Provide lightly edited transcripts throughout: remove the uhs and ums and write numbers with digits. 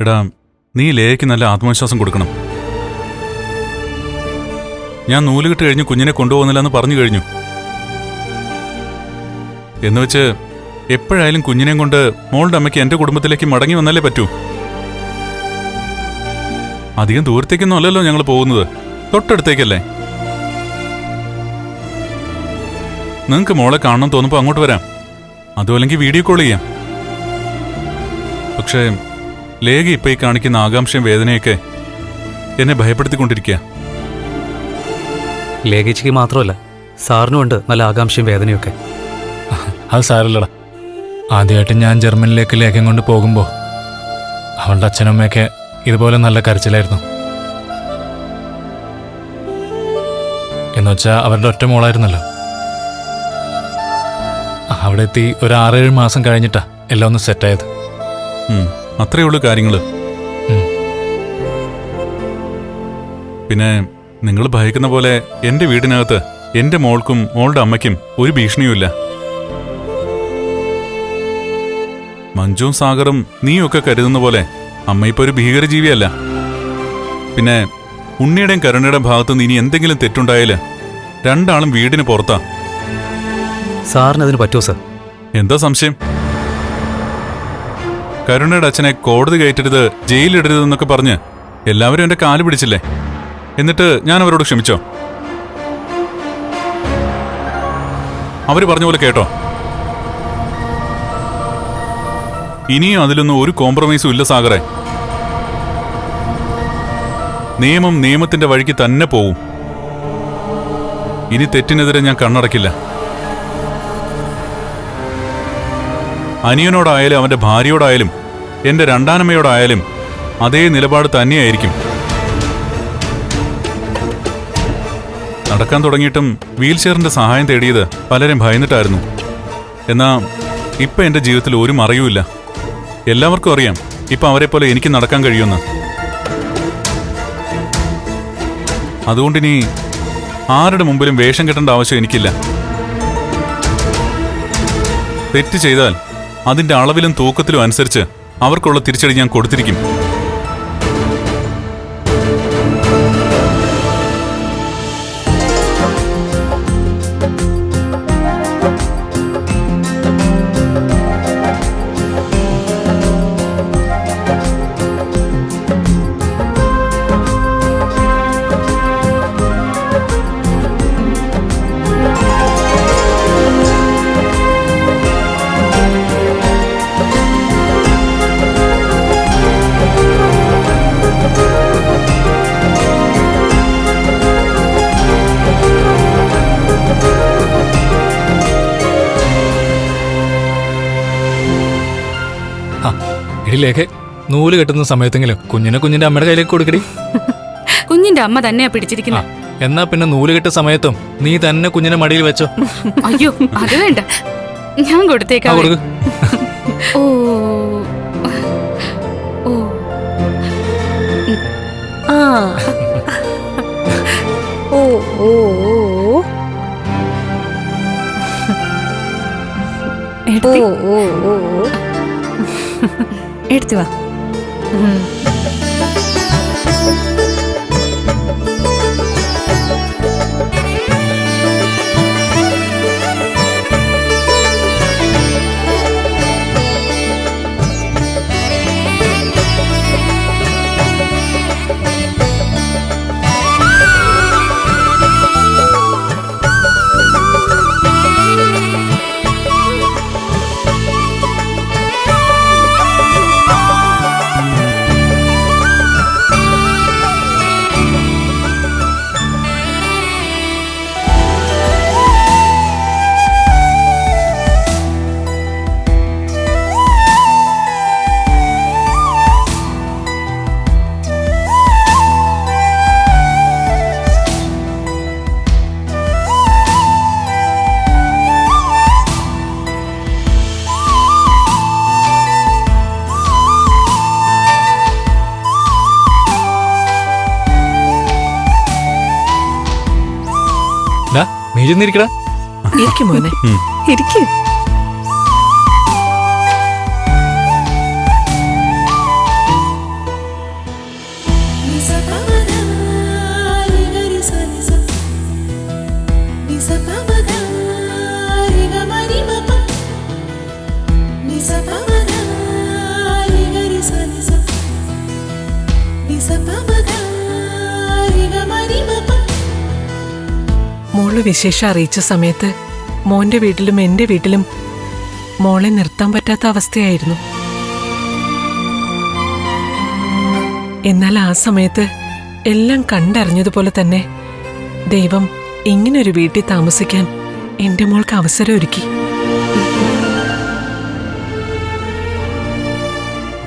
എടാ, നീ ലേഖയ്ക്ക് നല്ല ആത്മവിശ്വാസം കൊടുക്കണം. ഞാൻ നൂലുകെട്ട് കഴിഞ്ഞ് കുഞ്ഞിനെ കൊണ്ടുപോകുന്നില്ല എന്ന് പറഞ്ഞു കഴിഞ്ഞു. എന്നുവെച്ച് എപ്പോഴായാലും കുഞ്ഞിനെയും കൊണ്ട് മോളുടെ അമ്മയ്ക്ക് എന്റെ കുടുംബത്തിലേക്ക് മടങ്ങി വന്നാലേ പറ്റൂ. അധികം ദൂരത്തേക്കൊന്നും അല്ലല്ലോ ഞങ്ങൾ പോകുന്നത്, തൊട്ടടുത്തേക്കല്ലേ. നിങ്ങൾക്ക് മോളെ കാണണം തോന്നുമ്പോൾ അങ്ങോട്ട് വരാം, അതുമല്ലെങ്കിൽ വീഡിയോ കോൾ ചെയ്യാം. പക്ഷേ ലേഖ ഇപ്പൊ ഈ കാണിക്കുന്ന ആകാംക്ഷയും വേദനയൊക്കെ എന്നെ ഭയപ്പെടുത്തിക്കൊണ്ടിരിക്കുക. ലേഖിച്ചിക്ക് മാത്രമല്ല, സാറിനുമുണ്ട് നല്ല ആകാംക്ഷയും വേദനയൊക്കെ. അത് സാരല്ലടാ. ആദ്യമായിട്ട് ഞാൻ ജർമ്മനിലേക്ക് ലേഖം കൊണ്ട് പോകുമ്പോൾ അവളുടെ അച്ഛനമ്മയൊക്കെ ഇതുപോലെ നല്ല കരച്ചിലായിരുന്നു. എന്നുവെച്ചാൽ അവരുടെ ഒറ്റ മോളായിരുന്നല്ലോ. അവിടെ എത്തി ഒരു 6-7 മാസം കഴിഞ്ഞിട്ടാ എല്ലാം ഒന്ന് സെറ്റായത്. അത്രയേ ഉള്ളൂ കാര്യങ്ങള്. പിന്നെ നിങ്ങൾ ഭയക്കുന്ന പോലെ എന്റെ വീടിനകത്ത് എന്റെ മോൾക്കും മോളുടെ അമ്മയ്ക്കും ഒരു ഭീഷണിയുമില്ല. മഞ്ജുവും സാഗറും നീയൊക്കെ കരുതുന്ന പോലെ അമ്മ ഇപ്പൊ ഒരു ഭീകരജീവിയല്ല. പിന്നെ ഉണ്ണിയുടെയും കരുണയുടെയും ഭാഗത്തുനിന്ന് ഇനി എന്തെങ്കിലും തെറ്റുണ്ടായാല് രണ്ടാളും വീടിന് പുറത്താ. സാറിന് അതിന് പറ്റുമോ സാർ? എന്താ സംശയം? കരുണയുടെ അച്ഛനെ കോടതി കയറ്റരുത്, ജയിലിടരുതെന്നൊക്കെ പറഞ്ഞ് എല്ലാവരും എന്റെ കാല് പിടിച്ചില്ലേ? എന്നിട്ട് ഞാൻ അവരോട് ക്ഷമിച്ചോ? അവര് പറഞ്ഞ പോലെ കേട്ടോ? ഇനിയും അതിലൊന്നും ഒരു കോംപ്രമൈസും ഇല്ല സാഗറെ. നിയമം നിയമത്തിന്റെ വഴിക്ക് തന്നെ പോവും. ഇനി തെറ്റിനെതിരെ ഞാൻ കണ്ണടക്കില്ല. അനിയനോടായാലും അവന്റെ ഭാര്യയോടായാലും എന്റെ രണ്ടാനമ്മയോടായാലും അതേ നിലപാട് തന്നെയായിരിക്കും. നടക്കാൻ തുടങ്ങിയിട്ടും വീൽചെയറിന്റെ സഹായം തേടിയത് പലരും ഭയന്നിട്ടായിരുന്നു. എന്നാ ഇപ്പൊ എന്റെ ജീവിതത്തിൽ ഒരു മറയുമില്ല. എല്ലാവർക്കും അറിയാം ഇപ്പൊ അവരെ പോലെ എനിക്ക് നടക്കാൻ കഴിയുമെന്ന്. അതുകൊണ്ടിനി ആരുടെ മുമ്പിലും വേഷം കെട്ടേണ്ട ആവശ്യം എനിക്കില്ല. തെറ്റ് ചെയ്താൽ അതിന്റെ അളവിലും തൂക്കത്തിലും അനുസരിച്ച് അവർക്കുള്ള തിരിച്ചടി ഞാൻ കൊടുത്തിരിക്കും. ലേഖ, നൂല് കെട്ടുന്ന സമയത്തെങ്കിലും കുഞ്ഞിന്റെ അമ്മയുടെ കയ്യിലേക്ക് കൊടുക്കടി. കുഞ്ഞിന്റെ അമ്മ തന്നെയാ പിടിച്ചിരിക്കുന്നത്. എന്നാ പിന്നെ നൂല് കെട്ട സമയത്തും നീ തന്നെ കുഞ്ഞിനെ മടിയിൽ വെച്ചോ. അയ്യോ, അത് വേണ്ട, ഞാൻ കൊടുത്തേക്കാം. ഓ ഓ ആ ഓ ഓ ഓ ഓ ഓ എടുത്തു വാ. നീ ചെന്നിരിക്കടാ. ഇരിക്കും മോനെ, ഇരിക്കും. മോള് വിശേഷം അറിയിച്ച സമയത്ത് മോന്റെ വീട്ടിലും എന്റെ വീട്ടിലും മോളെ നിർത്താൻ പറ്റാത്ത അവസ്ഥയായിരുന്നു. എന്നാൽ ആ സമയത്ത് എല്ലാം കണ്ടറിഞ്ഞതുപോലെ തന്നെ ദൈവം ഇങ്ങനൊരു വീട്ടിൽ താമസിക്കാൻ എന്റെ മോൾക്ക് അവസരം ഒരുക്കി.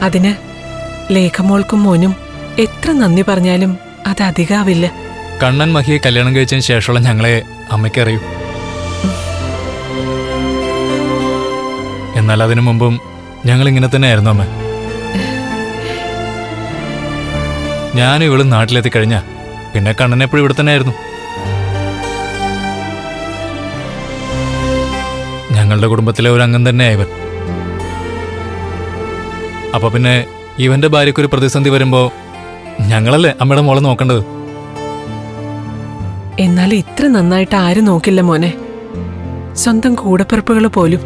അതിന് ലേഖമോൾക്കും മോനും എത്ര നന്ദി പറഞ്ഞാലും അത് അധികാവില്ല. കണ്ണൻ മഹിയെ കല്യാണം കഴിച്ചതിന് ശേഷമുള്ള ഞങ്ങളെ അമ്മയ്ക്കറിയൂ. എന്നാൽ അതിനു മുമ്പും ഞങ്ങൾ ഇങ്ങനെ തന്നെ ആയിരുന്നു അമ്മ. ഞാനും ഇവളും നാട്ടിലെത്തി കഴിഞ്ഞ പിന്നെ കണ്ണൻ എപ്പോഴും ഇവിടെ തന്നെ ആയിരുന്നു. ഞങ്ങളുടെ കുടുംബത്തിലെ ഒരു അംഗം തന്നെയാ ഇവൻ. അപ്പൊ പിന്നെ ഇവന്റെ ഭാര്യയ്ക്കൊരു പ്രതിസന്ധി വരുമ്പോ ഞങ്ങളല്ലേ അമ്മയുടെ മോളെ നോക്കേണ്ടത്. എന്നാൽ ഇത്ര നന്നായിട്ട് ആരും നോക്കില്ല മോനെ, സ്വന്തം കൂടപ്പിറപ്പുകൾ പോലും.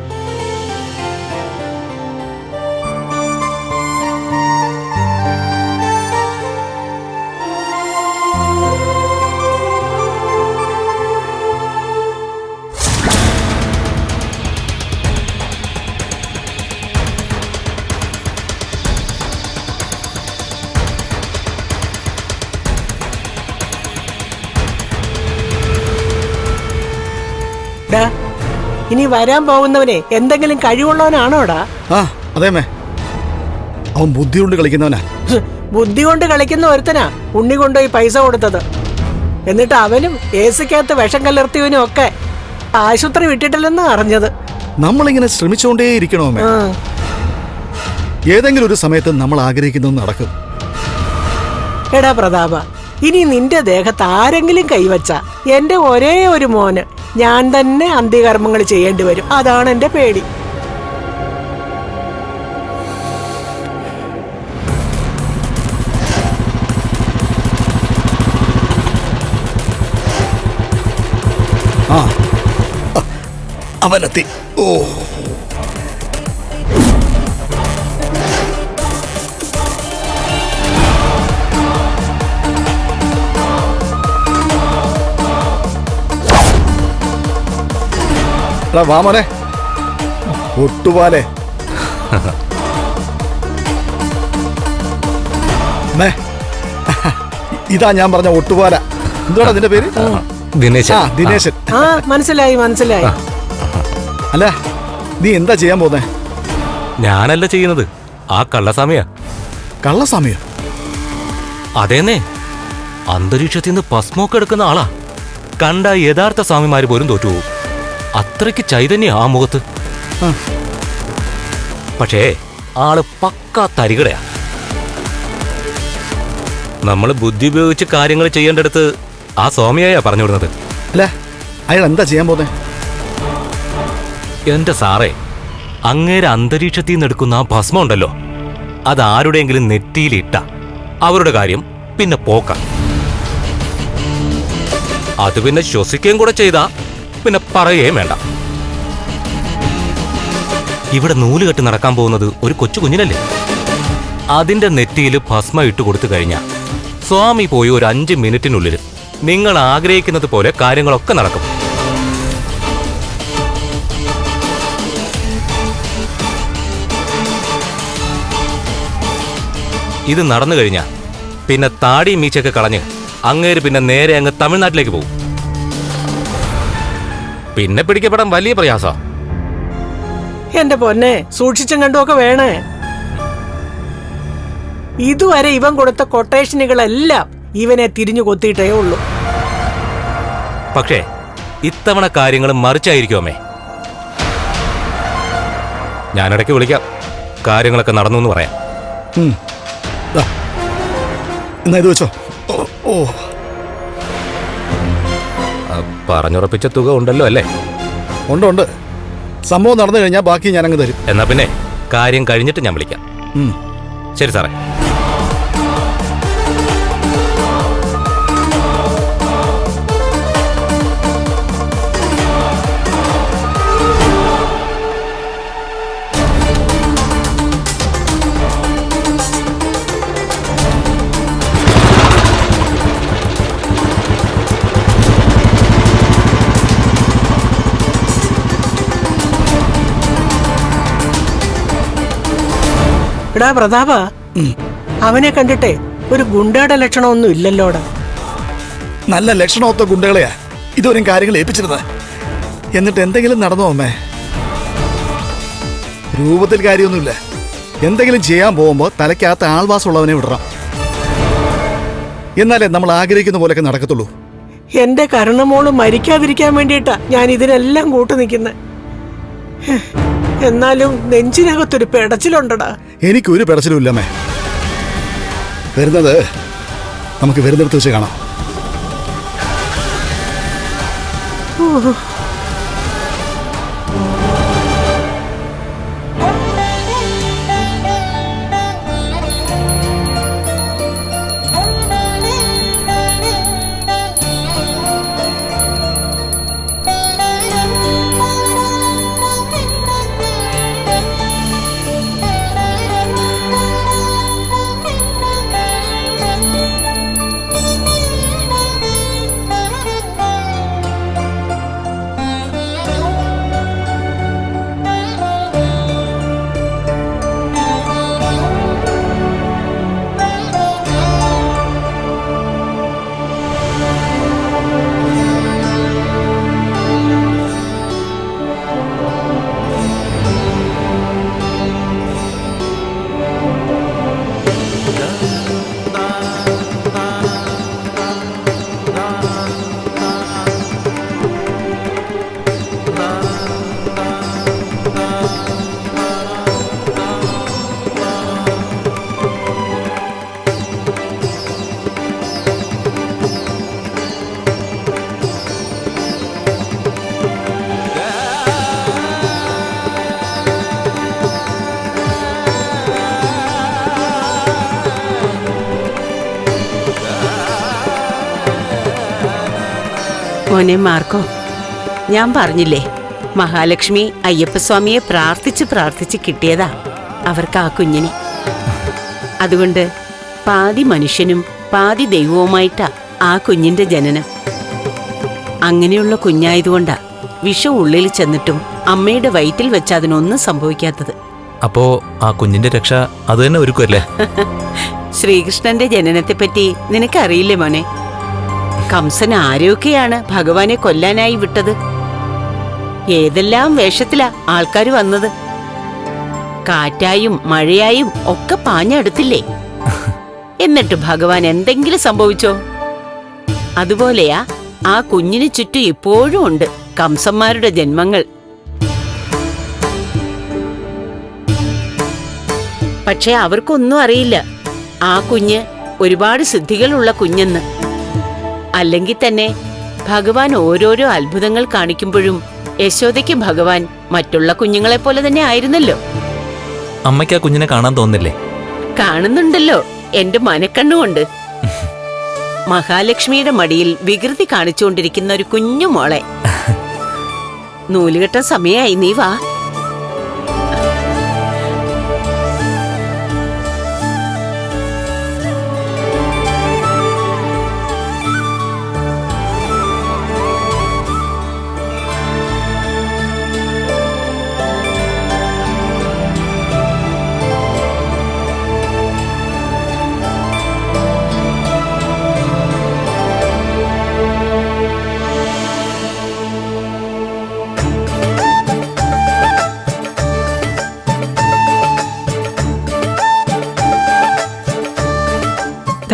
ഇനി വരാൻ പോകുന്നവനെ എന്തെങ്കിലും കഴിവുള്ളവനാണോടാ? ആ അതേമേ, അവൻ ബുദ്ധി കൊണ്ട് കളിക്കുന്നവനാ. ബുദ്ധി കൊണ്ട് കളിക്കുന്ന ഒരുത്തനാ ഉണ്ണി കൊണ്ടുപോയി പൈസ കൊടുത്തത്. എന്നിട്ട് അവനും ഏസിക്കകത്ത് വിഷം കലർത്തിയവനും ഒക്കെ ആശുപത്രി വിട്ടിട്ടില്ലെന്ന് അറിഞ്ഞത്. നമ്മളിങ്ങനെ ശ്രമിച്ചുകൊണ്ടേ ഇരിക്കണോമേ. ഏതെങ്കിലും ഒരു സമയത്ത് നമ്മൾ ആഗ്രഹിക്കുന്നത് നടക്കും. എടാ പ്രതാപ, ഇനി നിന്റെ ദേഹത്ത് ആരെങ്കിലും കൈവച്ച എന്റെ ഒരേ ഒരു മോന് ഞാൻ തന്നെ അന്ത്യകർമ്മങ്ങൾ ചെയ്യേണ്ടി വരും. അതാണ് എന്റെ പേടി. ആ അവനെത്തി. ഓ വാമോനെ, ഒട്ടുപാലേ. ഇതാ ഞാൻ പറഞ്ഞ ഒട്ടുപാല. എന്തുവാ നിന്റെ പേര്? ദിനേശൻ. ആ മനസ്സിലായി മനസ്സിലായി. അല്ല, നീ എന്താ ചെയ്യാൻ പോന്നെ? ഞാനല്ല ചെയ്യുന്നത്, ആ കള്ളസ്വാമിയാ. കള്ളസ്വാമിയോ? അതേന്നേ, അന്തരീക്ഷത്തിൽ നിന്ന് ഭസ്മൊക്കെ എടുക്കുന്ന ആളാ. കണ്ട യഥാർത്ഥ സ്വാമിമാര് പോലും തോറ്റുപോകും. അത്രയ്ക്ക് ചൈതന്യ ആ മുഖത്ത്. പക്ഷേ ആള് പക്കാ തരികടയാ. നമ്മള് ബുദ്ധി ഉപയോഗിച്ച് കാര്യങ്ങൾ ചെയ്യേണ്ടടുത്ത് ആ സ്വാമിയായാ പറഞ്ഞു വിടുന്നത്. അല്ല, അയാൾ എന്താ ചെയ്യാൻ പോന്നെ? എന്റെ സാറേ, അങ്ങേരെ അന്തരീക്ഷത്തിൽ നിന്ന് എടുക്കുന്ന ആ ഭസ്മം ഉണ്ടല്ലോ, അതാരുടെയെങ്കിലും നെറ്റിയിലിട്ട അവരുടെ കാര്യം പിന്നെ പോക്ക. അത് പിന്നെ ശ്വസിക്കുകയും കൂടെ ചെയ്താ പിന്നെ പറയുകയും വേണ്ട. ഇവിടെ നൂല് കെട്ടി നടക്കാൻ പോകുന്നത് ഒരു കൊച്ചു കുഞ്ഞിനല്ലേ. അതിന്റെ നെറ്റിയിൽ ഭസ്മ ഇട്ട് കൊടുത്തു കഴിഞ്ഞാ സ്വാമി പോയി ഒരു 5 മിനിറ്റിനുള്ളിൽ നിങ്ങൾ ആഗ്രഹിക്കുന്നത് പോലെ കാര്യങ്ങളൊക്കെ നടക്കും. ഇത് നടന്നു കഴിഞ്ഞാ പിന്നെ താടി മീച്ചൊക്കെ കളഞ്ഞ് അങ്ങേര് പിന്നെ നേരെ അങ്ങ് തമിഴ്നാട്ടിലേക്ക് പോകും. പിന്നെ പിടിക്കപ്പെടാൻ വലിയ പ്രയാസാ. എന്റെ പൊന്നെ, സൂക്ഷിച്ചും കണ്ടുമൊക്കെ വേണേ. ഇതുവരെ ഇവൻ കൊടുത്ത കൊട്ടേഷനുകളെല്ലാം ഇവനെ തിരിഞ്ഞു കൊത്തിയിട്ടേ ഉള്ളൂ. പക്ഷേ ഇത്തവണ കാര്യങ്ങൾ മറിച്ചായിരിക്കുമേ. ഞാനിടയ്ക്ക് വിളിക്കാം, കാര്യങ്ങളൊക്കെ നടന്നു എന്ന് പറയാം. എന്നാ ഇത് വെച്ചോ. ഓ പറഞ്ഞുറപ്പിച്ച തുക ഉണ്ടല്ലോ അല്ലേ? ഉണ്ട്. സംഭവം നടന്നു കഴിഞ്ഞാൽ ബാക്കി ഞാനങ്ങ് തരും. എന്നാ പിന്നെ കാര്യം കഴിഞ്ഞിട്ട് ഞാൻ വിളിക്കാം. ശരി സാറേ. എടാ പ്രതാപ, അവനെ കണ്ടിട്ടേ ഒരു ഗുണ്ടയുടെ ലക്ഷണമൊന്നും ഇല്ലല്ലോടാ. നല്ല ലക്ഷണമൊത്ത ഗുണ്ടകളെയാ ഇതുവരെയും കാര്യങ്ങൾ ഏൽപ്പിച്ചിരുന്നത്. എന്നിട്ട് എന്തെങ്കിലും നടന്നോ അമ്മേ? രൂപത്തിൽ കാര്യമൊന്നുമില്ല. എന്തെങ്കിലും ചെയ്യാൻ പോകുമ്പോൾ തലയ്ക്കകത്ത് ആൾവാസമുള്ളവനെ വിടണം. എന്നാലേ നമ്മൾ ആഗ്രഹിക്കുന്ന പോലെയൊക്കെ നടക്കത്തുള്ളൂ. എന്റെ കരുണമോള് മരിക്കാതിരിക്കാൻ വേണ്ടിയിട്ടാ ഞാൻ ഇതിനെല്ലാം കൂട്ടു നിൽക്കുന്നത്. എന്നാലും നെഞ്ചിനകത്തൊരു പെടച്ചിലുണ്ടടാ. എനിക്കൊരു പെടച്ചിലും ഇല്ലമ്മേ. വരുന്നത് നമുക്ക് വരുന്നിടത്ത് വെച്ച് കാണാം. മോനെ മാർക്കോ, ഞാൻ പറഞ്ഞില്ലേ, മഹാലക്ഷ്മി അയ്യപ്പസ്വാമിയെ പ്രാർത്ഥിച്ച് പ്രാർത്ഥിച്ച് കിട്ടിയതാ അവർക്ക് ആ കുഞ്ഞിനെ. അതുകൊണ്ട് പാതി മനുഷ്യനും പാതി ദൈവവുമായിട്ടാ ആ കുഞ്ഞിന്റെ ജനനം. അങ്ങനെയുള്ള കുഞ്ഞായതുകൊണ്ടാ വിഷം ഉള്ളിൽ ചെന്നിട്ടും അമ്മയുടെ വയറ്റിൽ വെച്ച് അതിനൊന്നും സംഭവിക്കാത്തത്. അപ്പോ ആ കുഞ്ഞിന്റെ രക്ഷ അത് തന്നെ ഒരുക്കുമല്ലേ? ശ്രീകൃഷ്ണന്റെ ജനനത്തെപ്പറ്റി നിനക്കറിയില്ലേ മോനെ? കംസൻ ആരെയൊക്കെയാണ് ഭഗവാനെ കൊല്ലാനായി വിട്ടത്? ഏതെല്ലാം വേഷത്തിലാ ആൾക്കാർ വന്നത്? കാറ്റായും മഴയായും ഒക്കെ പാഞ്ഞടുത്തില്ലേ? എന്നിട്ട് ഭഗവാൻ എന്തെങ്കിലും സംഭവിച്ചോ? അതുപോലെയാ ആ കുഞ്ഞിന് ചുറ്റും ഇപ്പോഴും ഉണ്ട് കംസന്മാരുടെ ജന്മങ്ങൾ. പക്ഷെ അവർക്കൊന്നും അറിയില്ല ആ കുഞ്ഞ് ഒരുപാട് സിദ്ധികളുള്ള കുഞ്ഞെന്ന്. അല്ലെങ്കിൽ തന്നെ ഭഗവാൻ ഓരോരോ അത്ഭുതങ്ങൾ കാണിക്കുമ്പോഴും യശോദയ്ക്ക് ഭഗവാൻ മറ്റുള്ള കുഞ്ഞുങ്ങളെ പോലെ തന്നെ ആയിരുന്നല്ലോ. അമ്മയ്ക്ക് ആ കുഞ്ഞിനെ കാണാൻ തോന്നില്ലേ? കാണുന്നുണ്ടല്ലോ എന്റെ മനക്കണ്ണുകൊണ്ട്. മഹാലക്ഷ്മിയുടെ മടിയിൽ വികൃതി കാണിച്ചുകൊണ്ടിരിക്കുന്ന ഒരു കുഞ്ഞു മോളെ. നൂലുകെട്ട സമയായി, നീ വാ.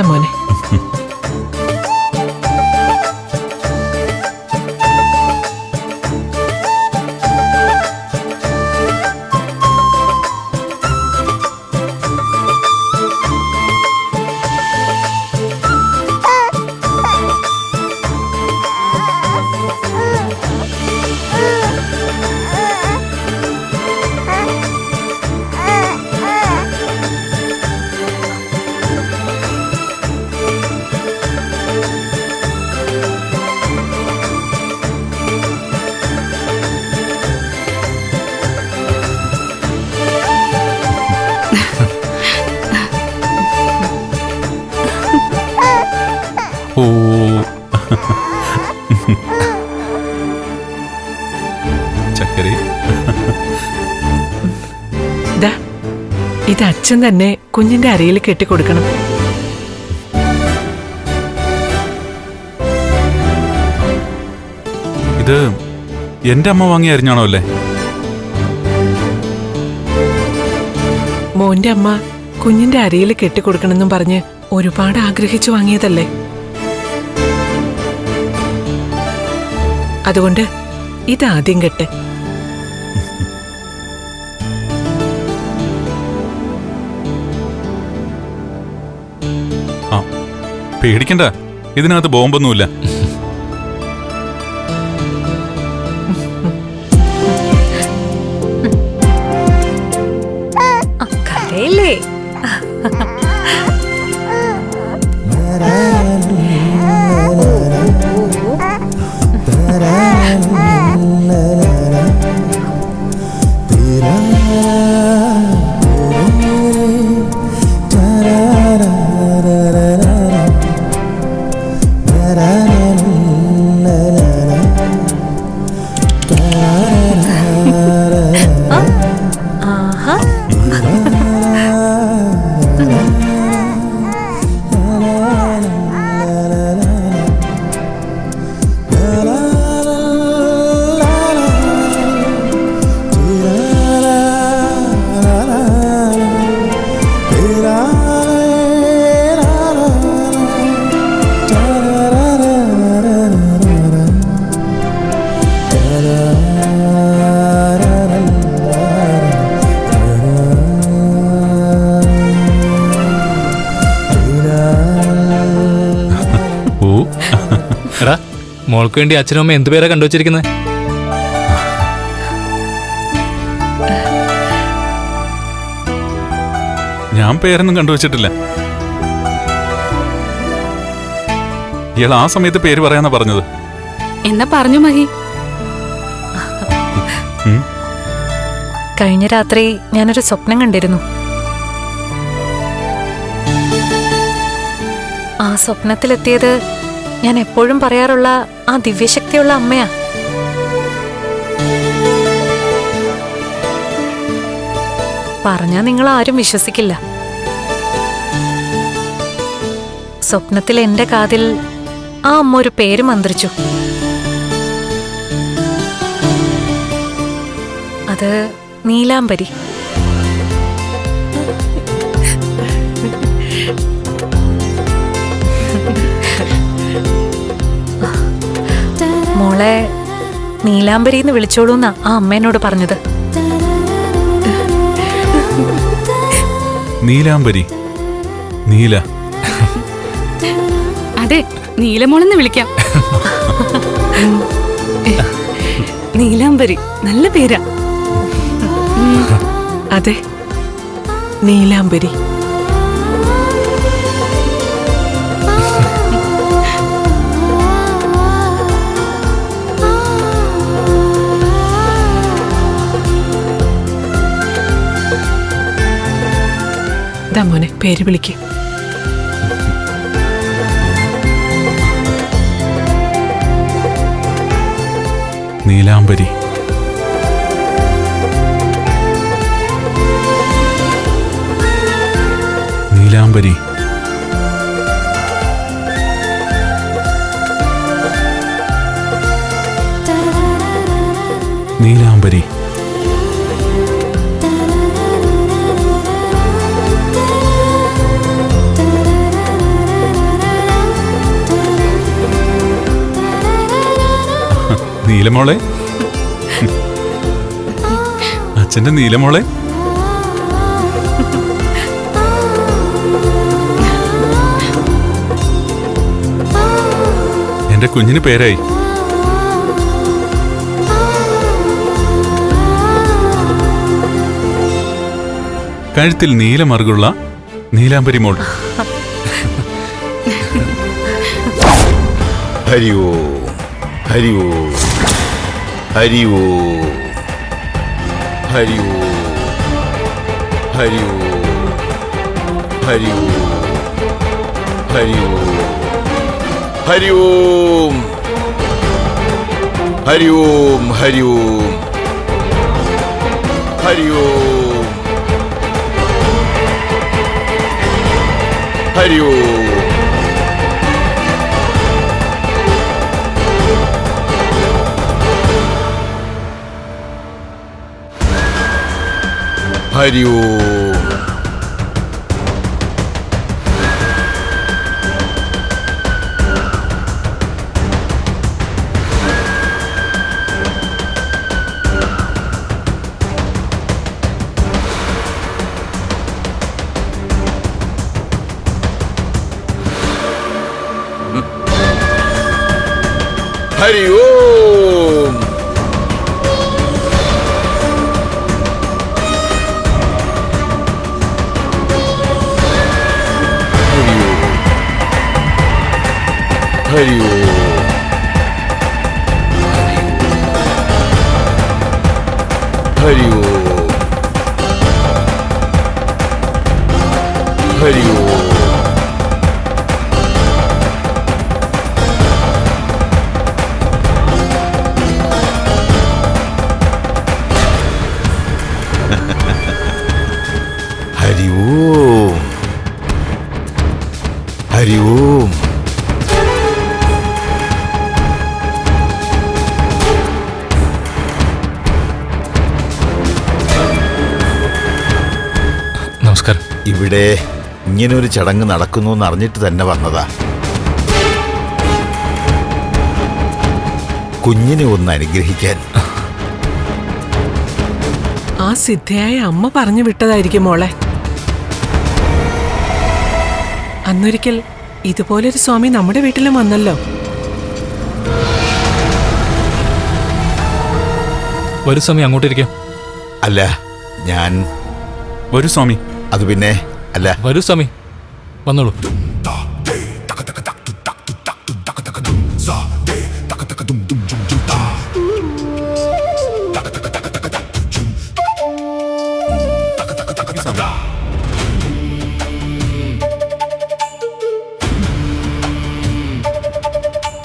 മോനെ, ഇത് അച്ഛൻ തന്നെ കുഞ്ഞിന്റെ അരയിൽ കെട്ടിക്കൊടുക്കണം. ഇത് എന്റെ അമ്മ വാങ്ങി അരിഞ്ഞാണോ അല്ലേ? മോന്റെ അമ്മ കുഞ്ഞിന്റെ അരയിൽ കെട്ടിക്കൊടുക്കണമെന്നും പറഞ്ഞ് ഒരുപാട് ആഗ്രഹിച്ചു വാങ്ങിയതല്ലേ. അതുകൊണ്ട് ഇതാദ്യം കെട്ട്. ആ, പേടിക്കണ്ട, ഇതിനകത്ത് ബോംബൊന്നുമില്ല. കരയില്ലേ? എടാ, മോൾക്ക് വേണ്ടി അച്ഛനും അമ്മ എന്ത് പേരാ കണ്ടുവച്ചിരിക്കുന്നത്? ഞാൻ പേരൊന്നും കണ്ടുവച്ചിട്ടില്ല. ഇയാൾ ആ സമയത്ത് പേര് പറയാന്നാ പറഞ്ഞത്. എന്നാ പറഞ്ഞു മഹി. കഴിഞ്ഞ രാത്രി ഞാനൊരു സ്വപ്നം കണ്ടിരുന്നു. ആ സ്വപ്നത്തിലെത്തിയത് ഞാൻ എപ്പോഴും പറയാറുള്ള ആ ദിവ്യശക്തിയുള്ള അമ്മയാ. പറഞ്ഞാ നിങ്ങൾ ആരും വിശ്വസിക്കില്ല. സ്വപ്നത്തിൽ എന്റെ കാതിൽ ആ അമ്മ ഒരു പേര് മന്ത്രിച്ചു. അത് നീലാംബരി. മോളെ നീലാംബരി എന്ന് വിളിച്ചോളൂന്നാ ആ അമ്മേനോട് പറഞ്ഞത്. നീലാംബരി, നീല. അതെ, നീലമോളെന്ന് വിളിക്കാം. നീലാംബരി നല്ല പേരാ. അതെ, നീലാംബരി. മോനെ പേര് വിളിക്ക്. നീലാംബരി. നീലാംബരി. നീലാംബരി. നീലമോളെ, അച്ഛന്റെ നീലമോളെ. എന്റെ കുഞ്ഞിന് പേരായി. കഴുത്തിൽ നീലമറുകുള്ള നീലാംബരി മോൾ. ഹരി ഓം, ഹരി ഓം, ഹരി ഓം, ഹരി ഓം, ഹരി ഓം, ഹരി ഓം, ഹരി ഓം, ഹരി ഓം, ഹരി ഓം, ഹരി ഓം, ഹരി ഓം, ഹരി ഓം ഹരി ഓം ഹരി ഓം ഹരി ഓം ഹരി ഓം ഹരി ഓം ഹരി ഓം ഹരി ഓം നമസ്കാരം. ഇവിടെ ഇങ്ങനൊരു ചടങ്ങ് നടക്കുന്നു എന്ന് അറിഞ്ഞിട്ട് തന്നെ വന്നതാ. കുഞ്ഞിനെ ഒന്ന് അനുഗ്രഹിക്കാൻ. ആ സിദ്ധയായ അമ്മ പറഞ്ഞു വിട്ടതായിരിക്കും മോളെ. അന്നൊരിക്കൽ ഇതുപോലൊരു സ്വാമി നമ്മുടെ വീട്ടിലും വന്നല്ലോ. ഒരു സമയം അങ്ങോട്ടിരിക്കാം. അല്ല, ഞാൻ ഒരു സ്വാമി. അത് പിന്നെ അല്ല. വരൂ സ്വാമി, വന്നോളൂ.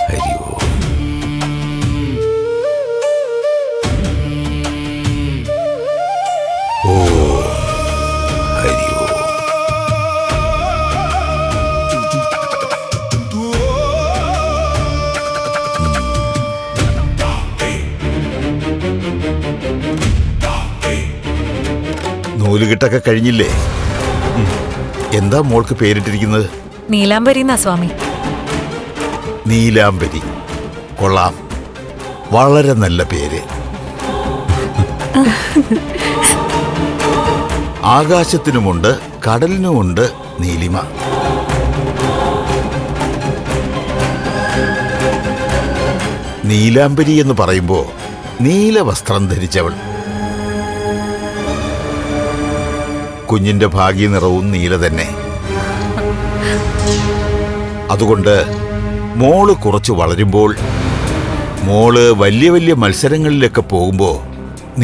ഹരി ഓം ഓം ഹരി ഓം നൂലുകെട്ടൊക്കെ കഴിഞ്ഞില്ലേ? എന്താ മോൾക്ക് പേരിട്ടിരിക്കുന്നത്? നീലാംബരി എന്നാ സ്വാമി. നീലാംബരി. കൊള്ളാം, വളരെ നല്ല പേര്. ആകാശത്തിനുമുണ്ട് കടലിനുമുണ്ട് നീലിമ. നീലാംബരി എന്ന് പറയുമ്പോ നീല വസ്ത്രം ധരിച്ചവൾ. കുഞ്ഞിന്റെ ഭാഗ്യനിറവും നീല തന്നെ. അതുകൊണ്ട് മോള് കുറച്ച് വളരുമ്പോൾ, മോള് വലിയ വലിയ മത്സരങ്ങളിലൊക്കെ പോകുമ്പോ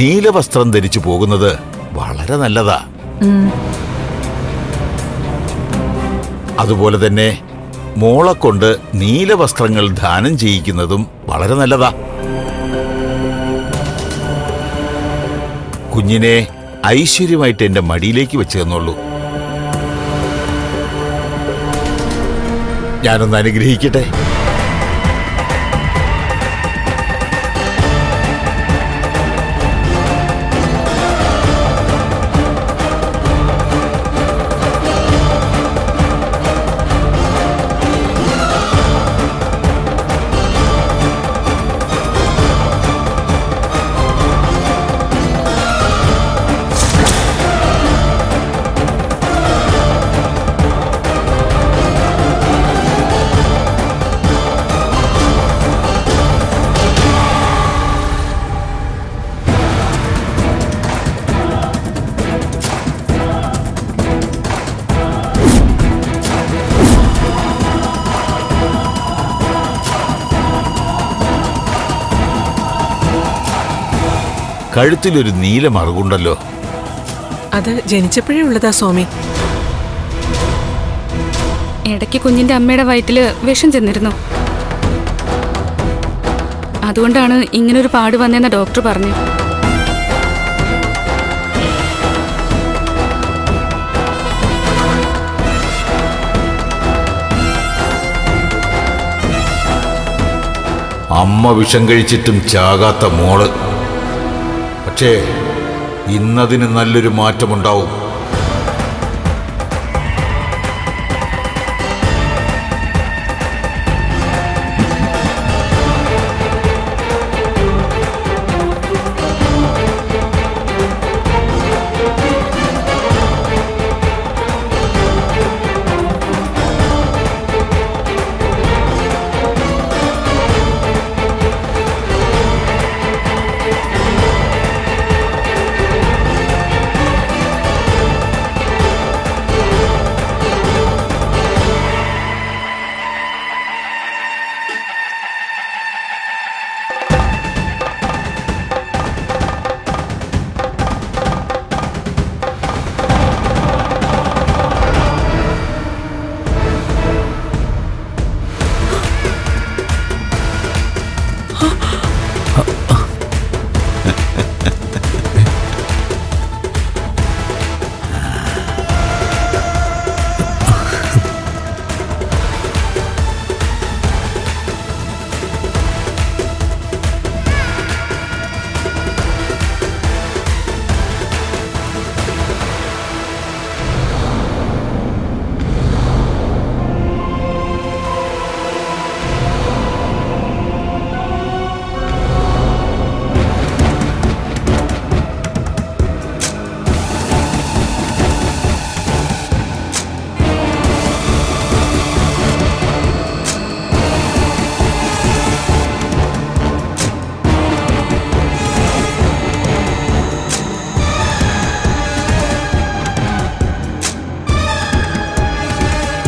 നീല വസ്ത്രം ധരിച്ചു പോകുന്നത് വളരെ നല്ലതാ. അതുപോലെ തന്നെ മോളെ കൊണ്ട് നീല വസ്ത്രങ്ങൾ ദാനം ചെയ്യിക്കുന്നതും വളരെ നല്ലതാ. കുഞ്ഞിനെ ഐശ്വര്യമായിട്ട് എന്റെ മടിയിലേക്ക് വെച്ച് തന്നോളൂ. ഞാനൊന്ന് അനുഗ്രഹിക്കട്ടെ. കഴുത്തിലൊരു നീല മറുകുണ്ടല്ലോ. അത് ജനിച്ചപ്പോഴേ ഉള്ളതാ സ്വാമി. ഇടയ്ക്ക് കുഞ്ഞിന്റെ അമ്മയുടെ വയറ്റില് വിഷം ചെന്നിരുന്നു. അതുകൊണ്ടാണ് ഇങ്ങനൊരു പാട് വന്നതെന്ന് ഡോക്ടർ പറഞ്ഞു. അമ്മ വിഷം കഴിച്ചിട്ടും ചാകാത്ത മോള്. പക്ഷേ ഇന്നതിന് നല്ലൊരു മാറ്റമുണ്ടാവും.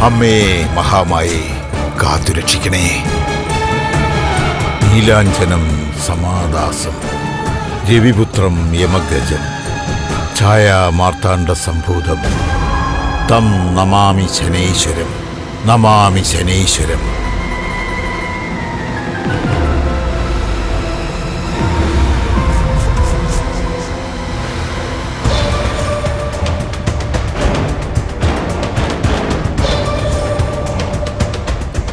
അമ്മേ മഹാമായേ, കാത്തുരക്ഷിക്കണേ. നീലാഞ്ജനം സമാദാസം രവിപുത്രം യമഗജം ഛായാമാർത്താണ്ഡ സംഭൂതം തം നമാമി ശനൈശ്വരം, നമാമി ശനൈശ്വരം.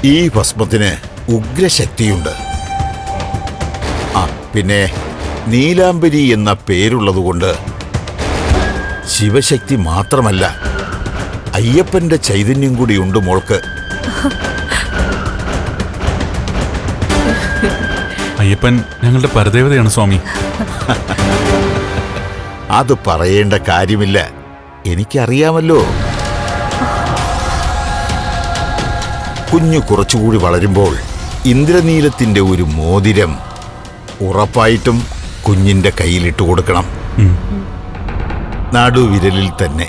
ഈ ഭസ്മത്തിന് ഉഗ്രശക്തിയുണ്ട്. പിന്നെ നീലാംബരി എന്ന പേരുള്ളതുകൊണ്ട് ശിവശക്തി മാത്രമല്ല, അയ്യപ്പന്റെ ചൈതന്യം കൂടിയുണ്ട് മോൾക്ക്. അയ്യപ്പൻ ഞങ്ങളുടെ പരദേവതയാണ് സ്വാമി. അത് പറയേണ്ട കാര്യമില്ല, എനിക്കറിയാമല്ലോ. കുഞ്ഞു കുറച്ചുകൂടി വളരുമ്പോൾ ഇന്ദ്രനീലത്തിന്റെ ഒരു മോതിരം ഉറപ്പായിട്ടും കുഞ്ഞിന്റെ കയ്യിലിട്ട് കൊടുക്കണം. നടുവിരലിൽ തന്നെ.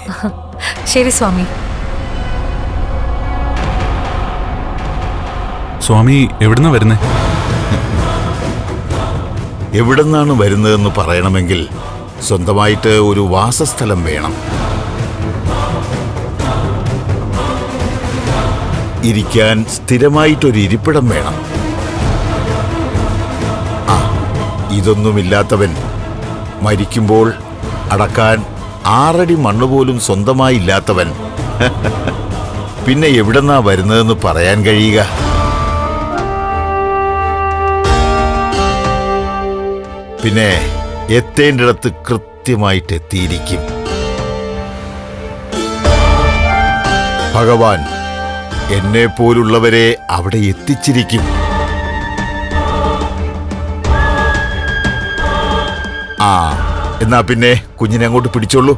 ശരി സ്വാമി. സ്വാമി എവിടുന്നാ വരുന്നേ? എവിടെന്നാണ് വരുന്നതെന്ന് പറയണമെങ്കിൽ സ്വന്തമായിട്ട് ഒരു വാസസ്ഥലം വേണം. ഇരിക്കാൻ സ്ഥിരമായിട്ടൊരു ഇരിപ്പിടം വേണം. ഇതൊന്നുമില്ലാത്തവൻ മരിക്കുമ്പോൾ അടക്കാൻ 6 അടി മണ്ണ് പോലും സ്വന്തമായില്ലാത്തവൻ പിന്നെ എവിടെന്നാ വരുന്നതെന്ന് പറയാൻ കഴിയുക? പിന്നെ എത്തേണ്ടിടത്ത് കൃത്യമായിട്ട് എത്തിയിരിക്കും. ഭഗവാൻ എന്നെ പോലുള്ളവരെ അവിടെ എത്തിച്ചിരിക്കും. എന്നാ പിന്നെ കുഞ്ഞിനെ അങ്ങോട്ട് പിടിച്ചോളൂ.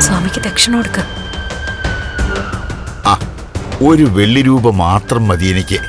സ്വാമിക്ക് ദക്ഷിണ കൊടുക്ക. ഒരു വെള്ളി രൂപ മാത്രം മതി എനിക്ക്.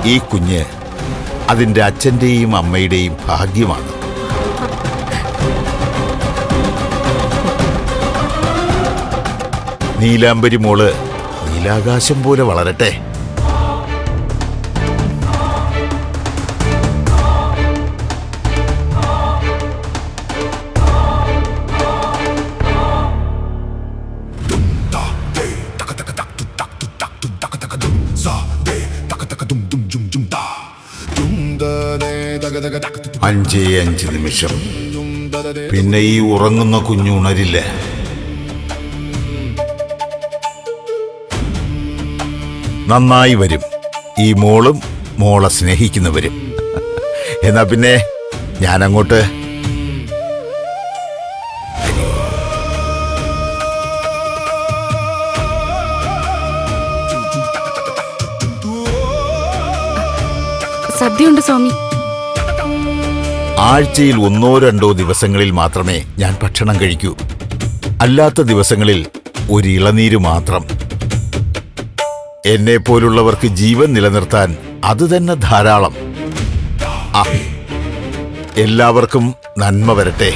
ഈ കുഞ്ഞ് അതിൻ്റെ അച്ഛൻ്റെയും അമ്മയുടെയും ഭാഗ്യമാണ്. നീലാംബരി മോള് നീലാകാശം പോലെ വളരട്ടെ. അഞ്ചേ 5 നിമിഷം, പിന്നെ ഈ ഉറങ്ങുന്ന കുഞ്ഞു ഉണരില്ല. നന്നായി വരും ഈ മോളും മോളെ സ്നേഹിക്കുന്നവരും. എന്നാ പിന്നെ ഞാനങ്ങോട്ട്. സദ്യയുണ്ട് സ്വാമി. ആഴ്ചയിൽ 1-2 ദിവസങ്ങളിൽ മാത്രമേ ഞാൻ ഭക്ഷണം കഴിക്കൂ. അല്ലാത്ത ദിവസങ്ങളിൽ ഒരു ഇളനീര് മാത്രം. എന്നെ പോലുള്ളവർക്ക് ജീവൻ നിലനിർത്താൻ അത് തന്നെ ധാരാളം. എല്ലാവർക്കും നന്മ വരട്ടെ.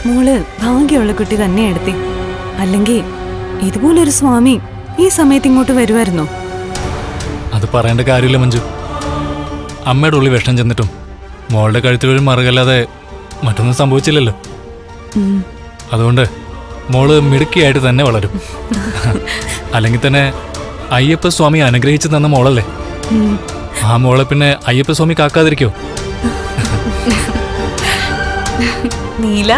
മോള് ഭാഗ്യമുള്ള കുട്ടി തന്നെ എടുത്തി. അല്ലെങ്കിൽ ഇതുപോലൊരു സ്വാമി ഈ സമയത്ത് ഇങ്ങോട്ട് വരുമായിരുന്നോ? അത് പറയേണ്ട കാര്യമില്ല മഞ്ജു. അമ്മയുടെ ഉള്ളിൽ വിഷം ചെന്നിട്ടും മോളുടെ കഴുത്തിലൊരു മറുകല്ലാതെ മറ്റൊന്നും സംഭവിച്ചില്ലല്ലോ. അതുകൊണ്ട് മോള് മിടുക്കിയായിട്ട് തന്നെ വളരും. അല്ലെങ്കിൽ തന്നെ അയ്യപ്പസ്വാമി അനുഗ്രഹിച്ചു തന്ന മോളല്ലേ. ആ മോളെ പിന്നെ അയ്യപ്പസ്വാമി കാക്കാതിരിക്കോ? നീല,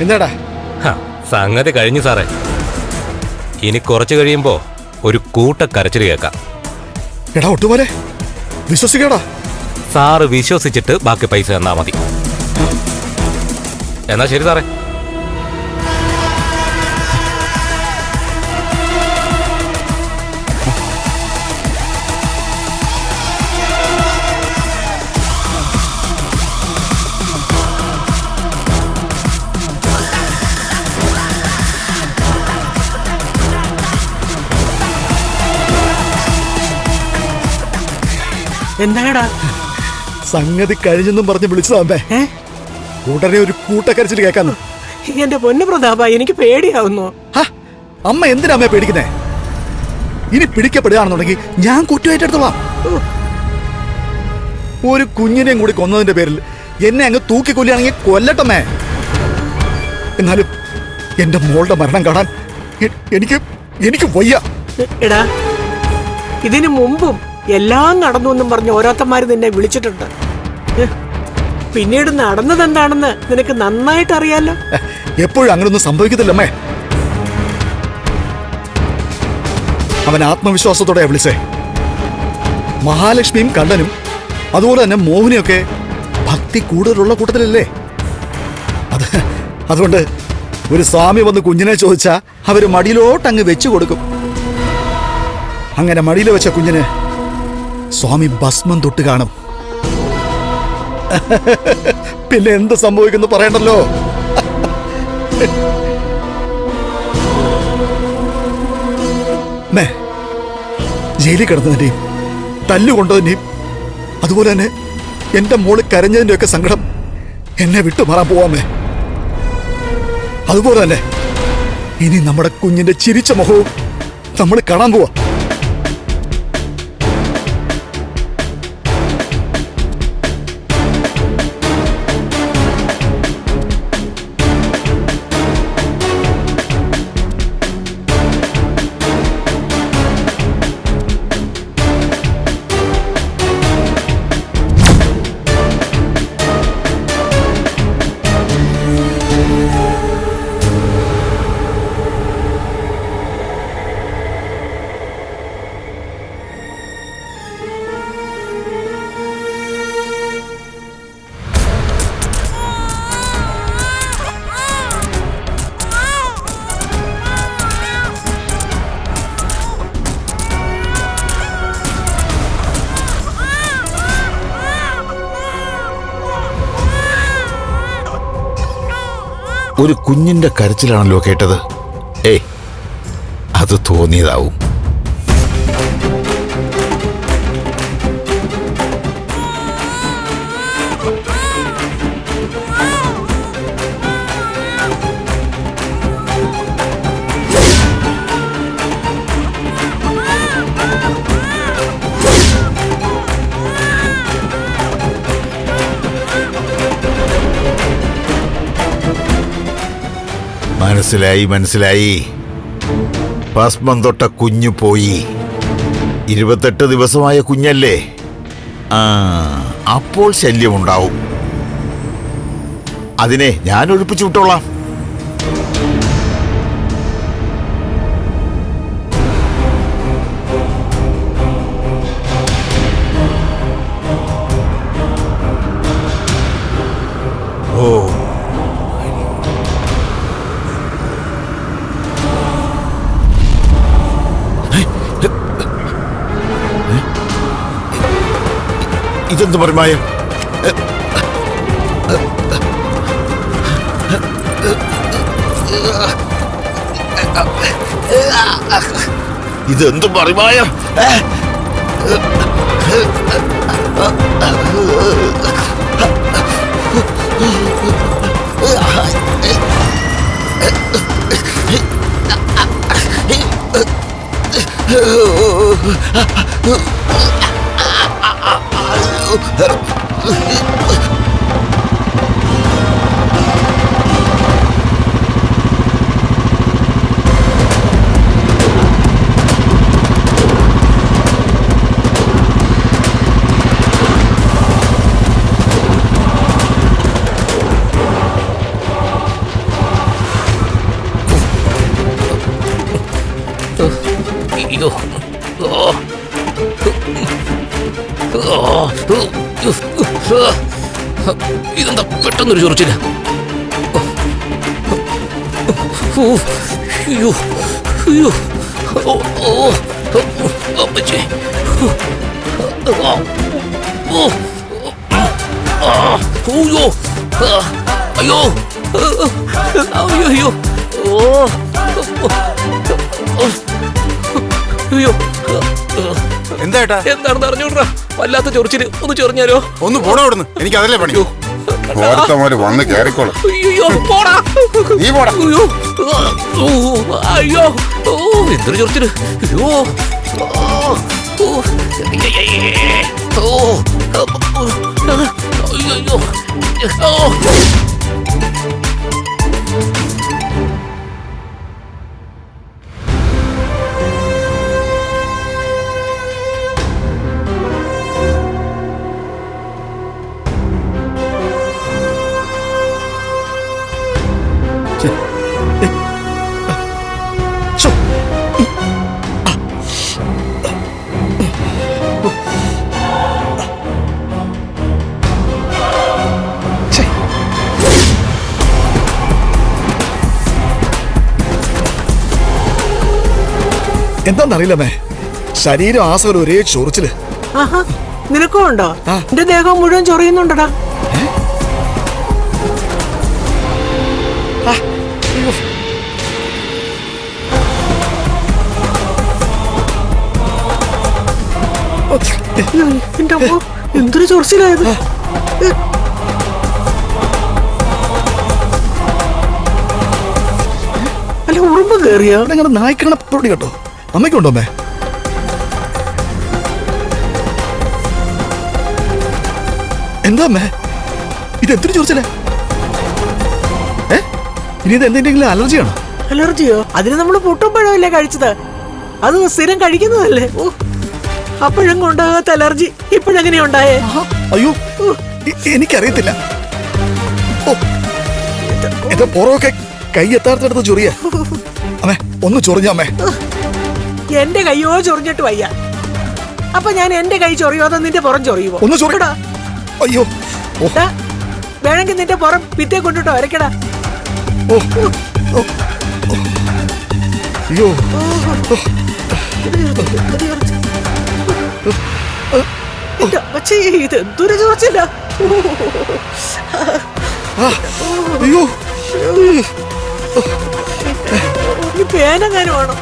എന്താടാ? സംഗതി കഴിഞ്ഞു സാറേ. ഇനി കുറച്ചു കഴിയുമ്പോ ഒരു കൂട്ടക്കരച്ചിൽ കേൾക്കാം. എടാ ഒട്ടുപോലെ വിശ്വസിക്കടാ. സാറ് വിശ്വസിച്ചിട്ട് ബാക്കി പൈസ തന്നാ മതി. എന്നാ ശരി സാറേ. എന്താടാ? സംഗതി കഴിഞ്ഞെന്നും പറഞ്ഞ് വിളിച്ചതാമ്പേ. ഉടനെ ഒരു കൂട്ടക്കരച്ചിൽ കേൾക്കാന്ന്. എന്റെ പൊന്നു പ്രതാപ, എനിക്ക് പേടിയാവുന്നു. അമ്മ എന്തിനാ അമ്മയെ പേടിക്കുന്നേ? ഇനി പിടിക്കപ്പെടുകയാണെന്നുണ്ടെങ്കിൽ ഞാൻ കുറ്റമായിട്ടെടുത്തോളാം. ഒരു കുഞ്ഞിനെയും കൂടി കൊന്നതിന്റെ പേരിൽ എന്നെ അങ്ങ് തൂക്കിക്കൊല്ലുകയാണെങ്കിൽ കൊല്ലട്ടമ്മേ. എന്നാലും എന്റെ മോളുടെ മരണം കാണാൻ എനിക്ക് വയ്യ. എടാ, ഇതിനു മുമ്പും എല്ലാം നടന്നു എന്നും പറഞ്ഞ് ഓരോരുത്തന്മാര് നിന്നെ വിളിച്ചിട്ടുണ്ട്. പിന്നീട് നടന്നതെന്താണെന്ന് നിനക്ക് നന്നായിട്ട് അറിയാലോ. എപ്പോഴും അങ്ങനൊന്നും സംഭവിക്കത്തില്ലമ്മേ. അവൻ ആത്മവിശ്വാസത്തോടെയാ വിളിച്ചേ. മഹാലക്ഷ്മിയും കണ്ണനും അതുപോലെ തന്നെ മോഹിനിയൊക്കെ ഭക്തി കൂടുതലുള്ള കൂട്ടത്തിലല്ലേ. അതുകൊണ്ട് ഒരു സ്വാമി വന്ന് കുഞ്ഞിനെ ചോദിച്ചാ അവര് മടിയിലോട്ടങ്ങ് വെച്ചു കൊടുക്കും. അങ്ങനെ മടിയിൽ വെച്ച കുഞ്ഞിന് സ്വാമി ഭസ്മം തൊട്ട് കാണും. പിന്നെ എന്ത് സംഭവിക്കുന്നു പറയണ്ടല്ലോ. ജയിലിൽ കിടന്നതിന്റെയും തല്ലുകൊണ്ടതിന്റെയും അതുപോലെ തന്നെ എന്റെ മോള് കരഞ്ഞതിന്റെ ഒക്കെ സങ്കടം എന്നെ വിട്ടുമാറാൻ പോവാമേ. അതുപോലെ തന്നെ ഇനി നമ്മുടെ കുഞ്ഞിന്റെ ചിരിച്ച മുഖവും നമ്മൾ കാണാൻ പോവാ. ഒരു കുഞ്ഞിന്റെ കരച്ചിലാണല്ലോ കേട്ടത്. അത് തോന്നിയതാവും. മനസ്സിലായി. ഭസ്മം തൊട്ട കുഞ്ഞു പോയി. 28 ദിവസമായ കുഞ്ഞല്ലേ. അപ്പോൾ ശല്യമുണ്ടാവും. അതിനെ ഞാൻ ഒഴിപ്പിച്ചു വിട്ടോളാം. ഇതെന്ത് പരിമായം? ഇതെന്ത് പരിമായം? ഇതെന്താ പെട്ടെന്നൊരു ചൊറിച്ചില്ല? എന്താ എന്താണെന്ന് അറിഞ്ഞൂടാ, വല്ലാത്ത ചൊറിച്ചില്. ഒന്ന് ചൊറിഞ്ഞാലോ? ഒന്ന് പോടാ അവിടുന്ന്. എനിക്ക് അതല്ലേ പണി. വന്ന് കേറിക്കോളും. നീ പോടാ. അയ്യോ, എന്തൊരു ചൊറിച്ചില്. എന്താന്നറിയില്ലമ്മേ, ശരീരം ആസകലം ഒരേ ചൊറിച്ചില്. ആഹാ, നിനക്കും ഉണ്ടോ? ആ. എന്റെ ദേഹം മുഴുവൻ ചൊറിയുന്നുണ്ടടാ. എന്റെ അമ്മോ, എന്തൊരു ചൊറിച്ചിലായത്. അല്ല, ഉറുമ്പ് കേറിയോ? അങ്ങനെ നായ്ക്കണ പൊടി കേട്ടോ. അമ്മയ്ക്കുണ്ടോ അമ്മേ? എന്താ അമ്മേ, ഇത് എന്തൊരു ചൊറിച്ചില? ഇനി ഇത് എന്തെങ്കിലും അലർജിയാണോ? അലർജിയോ? അതിന് നമ്മൾ പുട്ടും പഴമല്ലേ കഴിച്ചത്? അത് സ്ഥിരം കഴിക്കുന്നതല്ലേ. ഓ, അപ്പോഴും ഉണ്ടാകാത്ത അലർജി ഇപ്പോഴെങ്ങനെയാ ഉണ്ടായേ? അയ്യോ, എനിക്കറിയത്തില്ല. ഓ, എന്റെ പുറമൊക്കെ കൈ എത്താത്തടുത്ത് ചൊറിയ. അമ്മേ, ഒന്ന് ചൊറിഞ്ഞ അമ്മേ. എന്റെ കയ്യോ ചൊറിഞ്ഞിട്ട് വയ്യ. അപ്പൊ ഞാൻ എന്റെ കൈ ചൊറിയോ അതോ നിന്റെ പുറം ചൊറിയുമോ? ഒന്ന് ചൊറിയടാ. അയ്യോ, വേണമെങ്കിൽ നിന്റെ പുറം പിറ്റേ കൊണ്ടിട്ടോ വരക്കടാ. ഓ, അയ്യോ, ഇത് എന്തൊരു ചൊറിച്ചില്ല. അയ്യോ, ഈ പേനെങ്ങാനും ആണോ?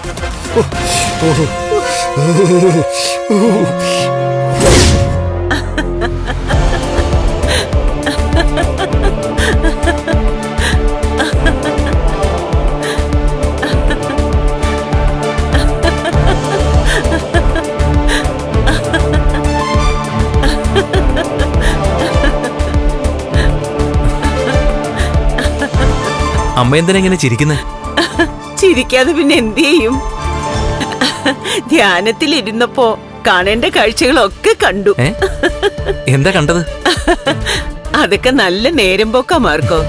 അമ്മ എന്തിനാ ഇങ്ങനെ ചിരിക്കുന്നത്? ചിരിക്കാതെ പിന്നെ എന്ത് ചെയ്യും? ധ്യാനത്തിലിരുന്നപ്പോ കാണേണ്ട കാഴ്ചകളൊക്കെ കണ്ടു. എന്താ കണ്ടത്? അതൊക്കെ നല്ല നേരം പോക്കാ മാർക്കോ.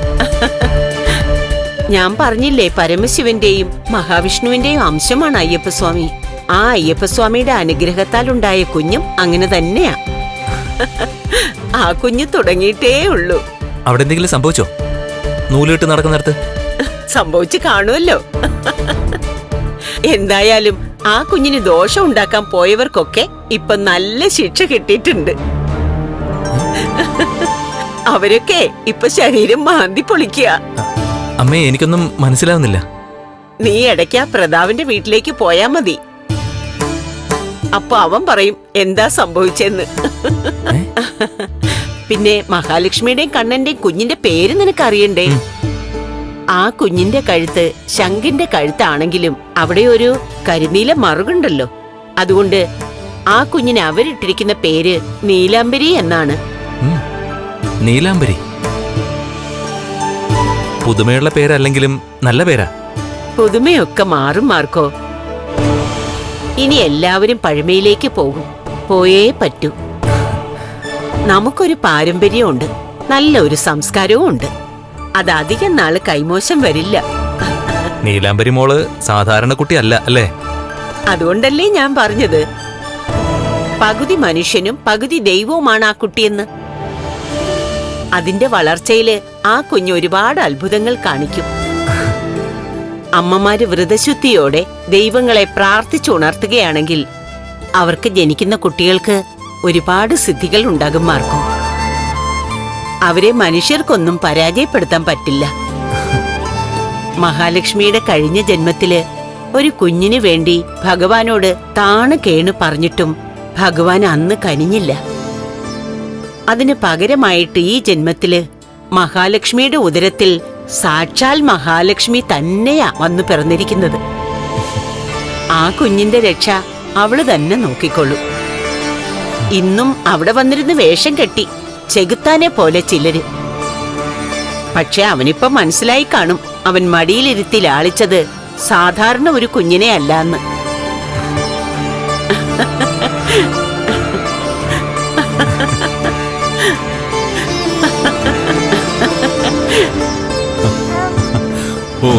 ഞാൻ പറഞ്ഞില്ലേ, പരമശിവന്റെയും മഹാവിഷ്ണുവിന്റെയും അംശമാണ് അയ്യപ്പസ്വാമി. ആ അയ്യപ്പസ്വാമിയുടെ അനുഗ്രഹത്താൽ ഉണ്ടായ കുഞ്ഞും അങ്ങനെ തന്നെയാ. ആ കുഞ്ഞ് തുടങ്ങിയിട്ടേ ഉള്ളൂ. അവിടെ എന്തെങ്കിലും സംഭവിച്ചോ? നൂലുകെട്ട് നടക്കുന്നിടത്ത് സംഭവിച്ചു കാണുമല്ലോ. എന്തായാലും ആ കുഞ്ഞിന് ദോഷം ഉണ്ടാക്കാൻ പോയവർക്കൊക്കെ ഇപ്പൊ നല്ല ശിക്ഷ കിട്ടിയിട്ടുണ്ട്. അവരൊക്കെ ഇപ്പൊ ശരീരം മാന്തി പൊളിക്കുക. അമ്മേ, എനിക്കൊന്നും മനസ്സിലാവുന്നില്ല. നീ ഇടയ്ക്ക് പ്രതാവിന്റെ വീട്ടിലേക്ക് പോയാ മതി. അപ്പൊ അവൻ പറയും എന്താ സംഭവിച്ചെന്ന്. പിന്നെ മഹാലക്ഷ്മിയുടെയും കണ്ണന്റെയും കുഞ്ഞിന്റെ പേര് നിനക്ക് അറിയണ്ടേ? ആ കുഞ്ഞിന്റെ കഴുത്ത് ശംഖിന്റെ കഴുത്താണെങ്കിലും അവിടെ ഒരു കരിനീല മറുകുണ്ടല്ലോ. അതുകൊണ്ട് ആ കുഞ്ഞിന് അവരിട്ടിരിക്കുന്ന പേര് നീലാംബരി എന്നാണ്. നീലാംബരി പുതുമയുള്ള പേരല്ലെങ്കിലും നല്ല പേരാ. പുതുമയൊക്കെ മാറും മാർക്കോ. ഇനി എല്ലാവരും പഴമയിലേക്ക് പോകും. പോയേ പറ്റൂ. നമുക്കൊരു പാരമ്പര്യമുണ്ട്, നല്ലൊരു സംസ്കാരവും ഉണ്ട്. അത് അധികം നാള് കൈമോശം വരില്ല. നീലാംബരി മോള് സാധാരണ കുട്ടിയല്ല അല്ലേ? അതുകൊണ്ടല്ലേ ഞാൻ പറഞ്ഞത് പകുതി മനുഷ്യനും പകുതി ദൈവവുമാണ് ആ കുട്ടിയെന്ന്. അതിന്റെ വളർച്ചയില് ആ കുഞ്ഞ് ഒരുപാട് അത്ഭുതങ്ങൾ കാണിക്കും. അമ്മമാര് വ്രതശുദ്ധിയോടെ ദൈവങ്ങളെ പ്രാർത്ഥിച്ചുണർത്തുകയാണെങ്കിൽ അവർക്ക് ജനിക്കുന്ന കുട്ടികൾക്ക് ഒരുപാട് സിദ്ധികൾ ഉണ്ടാകും മാർക്കോ. അവരെ മനുഷ്യർക്കൊന്നും പരാജയപ്പെടുത്താൻ പറ്റില്ല. മഹാലക്ഷ്മിയുടെ കഴിഞ്ഞ ജന്മത്തില് ഒരു കുഞ്ഞിനു വേണ്ടി ഭഗവാനോട് താണ് കേണു പറഞ്ഞിട്ടും ഭഗവാൻ അന്ന് കനിഞ്ഞില്ല. അതിന് പകരമായിട്ട് ഈ ജന്മത്തില് മഹാലക്ഷ്മിയുടെ ഉദരത്തിൽ സാക്ഷാൽ മഹാലക്ഷ്മി തന്നെയാ വന്നു പിറന്നിരിക്കുന്നത്. ആ കുഞ്ഞിന്റെ രക്ഷ അവള് തന്നെ നോക്കിക്കൊള്ളു. ഇന്നും അവിടെ വന്നിരുന്ന് വേഷം കെട്ടി ചെകുത്താനെ പോലെ ചിലര്. പക്ഷെ അവനിപ്പം മനസ്സിലായി കാണും, അവൻ മടിയിലിരുത്തി ലാളിച്ചത് സാധാരണ ഒരു കുഞ്ഞിനെ അല്ലാന്ന്. ഓ